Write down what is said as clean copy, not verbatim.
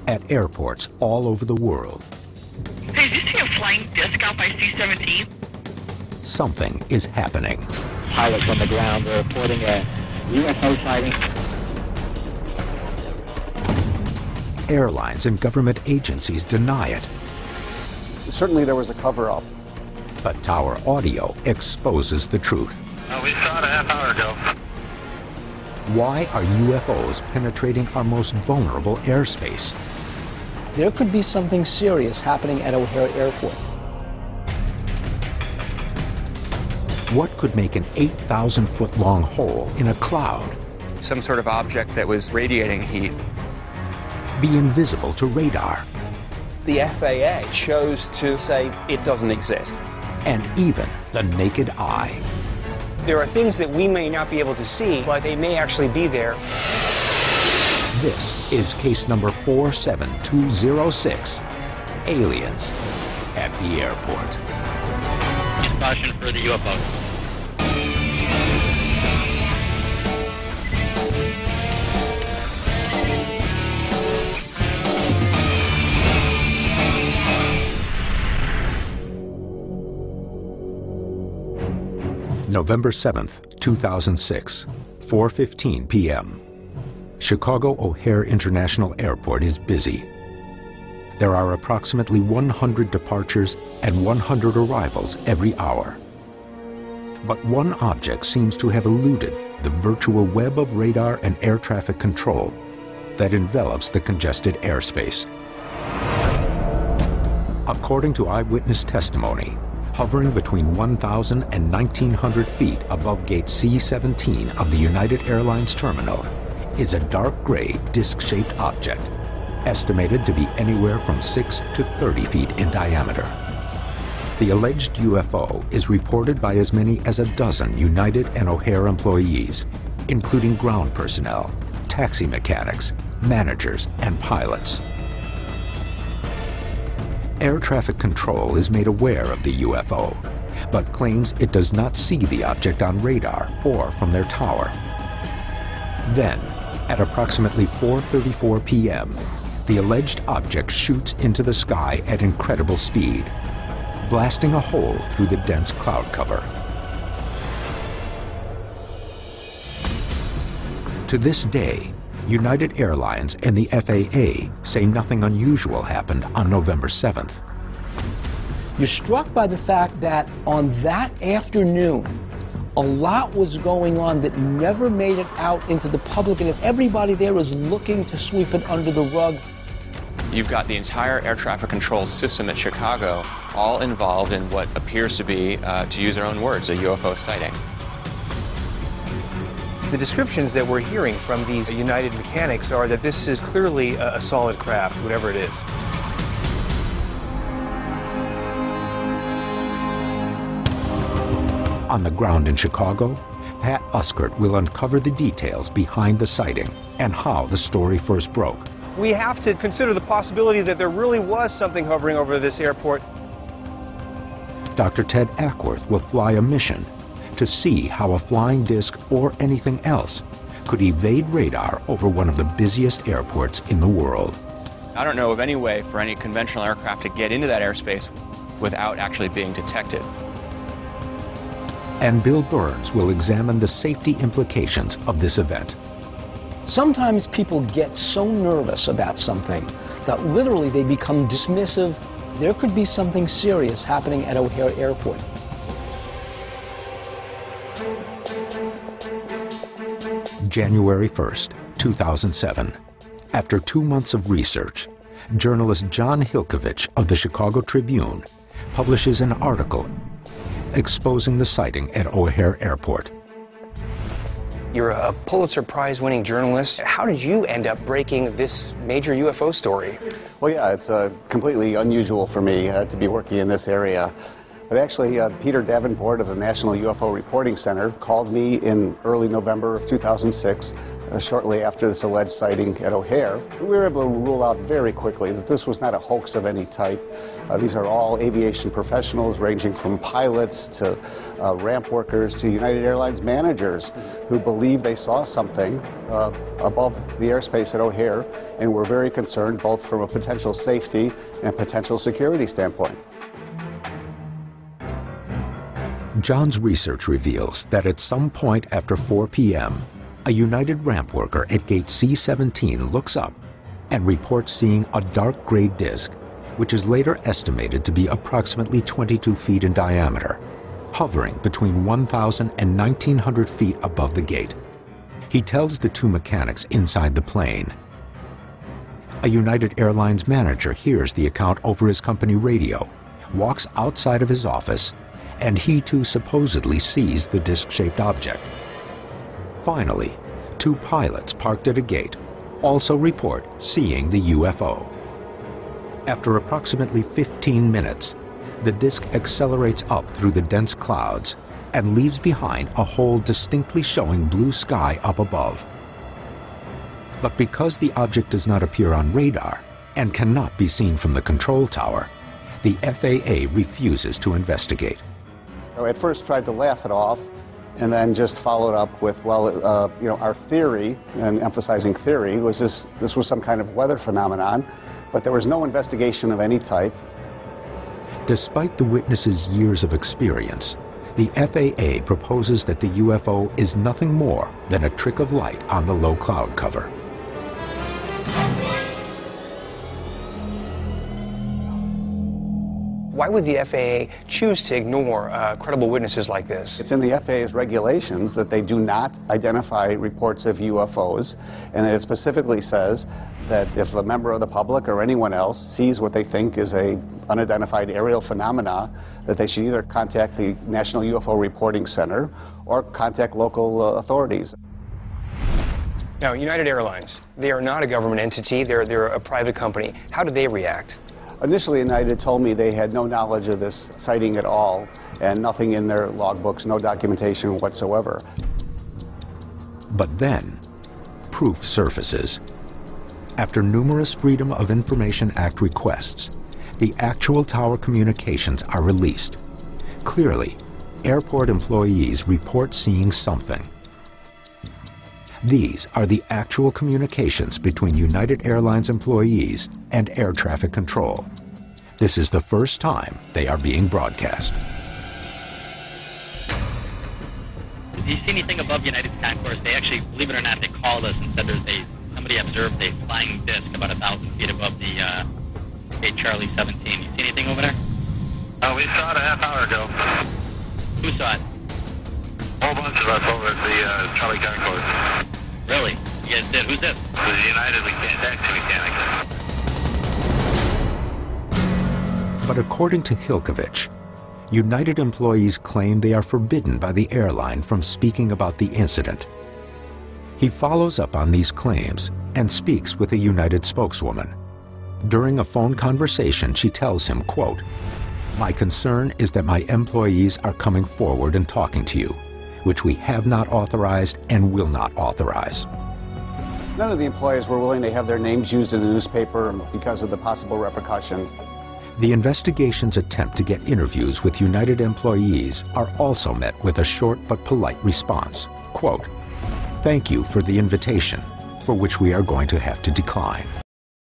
at airports all over the world. Hey, did you see a flying disc out by C-17? Something is happening. Pilots on the ground are reporting a UFO sighting. Airlines and government agencies deny it. Certainly there was a cover-up. But Tower Audio exposes the truth. We saw it a half hour ago. Why are UFOs penetrating our most vulnerable airspace? There could be something serious happening at O'Hare Airport. What could make an 8,000-foot-long hole in a cloud Some sort of object that was radiating heat be invisible to radar The FAA chose to say it doesn't exist. and even the naked eye? There are things that we may not be able to see, but they may actually be there. This is case number 47206, aliens at the airport. Caution for the UFO. November 7th, 2006, 4:15 p.m. Chicago O'Hare International Airport is busy. There are approximately 100 departures and 100 arrivals every hour. But one object seems to have eluded the virtual web of radar and air traffic control that envelops the congested airspace. According to eyewitness testimony, hovering between 1,000 and 1,900 feet above gate C-17 of the United Airlines terminal is a dark gray disc-shaped object, estimated to be anywhere from 6 to 30 feet in diameter. The alleged UFO is reported by as many as a dozen United and O'Hare employees, including ground personnel, taxi mechanics, managers, and pilots. Air traffic control is made aware of the UFO, but claims it does not see the object on radar or from their tower. Then, at approximately 4:34 p.m., the alleged object shoots into the sky at incredible speed, blasting a hole through the dense cloud cover. To this day, United Airlines and the FAA say nothing unusual happened on November 7th. You're struck by the fact that on that afternoon, a lot was going on that never made it out into the public, and that everybody there was looking to sweep it under the rug. You've got the entire air traffic control system at Chicago all involved in what appears to be, to use their own words, a UFO sighting. The descriptions that we're hearing from these United mechanics are that this is clearly a solid craft, whatever it is. On the ground in Chicago, Pat Uskert will uncover the details behind the sighting and how the story first broke. We have to consider the possibility that there really was something hovering over this airport. Dr. Ted Ackworth will fly a mission to see how a flying disc or anything else could evade radar over one of the busiest airports in the world. I don't know of any way for any conventional aircraft to get into that airspace without actually being detected. And Bill Burns will examine the safety implications of this event. Sometimes people get so nervous about something that literally they become dismissive. There could be something serious happening at O'Hare Airport. January 1st, 2007. After 2 months of research, journalist John Hilkovich of the Chicago Tribune publishes an article exposing the sighting at O'Hare Airport. You're a Pulitzer Prize-winning journalist. How did you end up breaking this major UFO story? Well, yeah, it's completely unusual for me to be working in this area. But actually, Peter Davenport of the National UFO Reporting Center called me in early November of 2006 shortly after this alleged sighting at O'Hare. We were able to rule out very quickly that this was not a hoax of any type. These are all aviation professionals, ranging from pilots to ramp workers to United Airlines managers who believe they saw something above the airspace at O'Hare and were very concerned both from a potential safety and potential security standpoint. John's research reveals that at some point after 4 p.m., a United ramp worker at gate C-17 looks up and reports seeing a dark gray disk, which is later estimated to be approximately 22 feet in diameter, hovering between 1,000 and 1,900 feet above the gate. He tells the two mechanics inside the plane. A United Airlines manager hears the account over his company radio, walks outside of his office, and he too supposedly sees the disc-shaped object. Finally, two pilots parked at a gate also report seeing the UFO. After approximately 15 minutes, the disk accelerates up through the dense clouds and leaves behind a hole distinctly showing blue sky up above. But because the object does not appear on radar and cannot be seen from the control tower, the FAA refuses to investigate. I at first tried to laugh it off, and then just followed up with, well, our theory, and emphasizing theory, was this was some kind of weather phenomenon, but there was no investigation of any type. Despite the witnesses' years of experience, the FAA proposes that the UFO is nothing more than a trick of light on the low cloud cover. Why would the FAA choose to ignore credible witnesses like this? It's in the FAA's regulations that they do not identify reports of UFOs, and that it specifically says that if a member of the public or anyone else sees what they think is a unidentified aerial phenomena, that they should either contact the National UFO Reporting Center or contact local authorities. Now, United Airlines, they are not a government entity, they're a private company. How did they react? Initially, United told me they had no knowledge of this sighting at all, and nothing in their logbooks, no documentation whatsoever. But then, proof surfaces. After numerous Freedom of Information Act requests, the actual tower communications are released. Clearly, airport employees report seeing something. These are the actual communications between United Airlines employees and air traffic control. This is the first time they are being broadcast. Did you see anything above United's concourse? They actually, believe it or not, they called us and said somebody observed a flying disc about 1,000 feet above the gate Charlie 17. You see anything over there? We saw it a half hour ago. Who saw it? A whole bunch of us over at the Charlie concourse. Really? You guys did? Who's this? The United taxi mechanics. But according to Hilkovich, United employees claim they are forbidden by the airline from speaking about the incident. He follows up on these claims and speaks with a United spokeswoman. During a phone conversation, she tells him, quote, "My concern is that my employees are coming forward and talking to you, which we have not authorized and will not authorize." None of the employees were willing to have their names used in the newspaper because of the possible repercussions. The investigation's attempt to get interviews with United employees are also met with a short but polite response. Quote, "Thank you for the invitation, for which we are going to have to decline."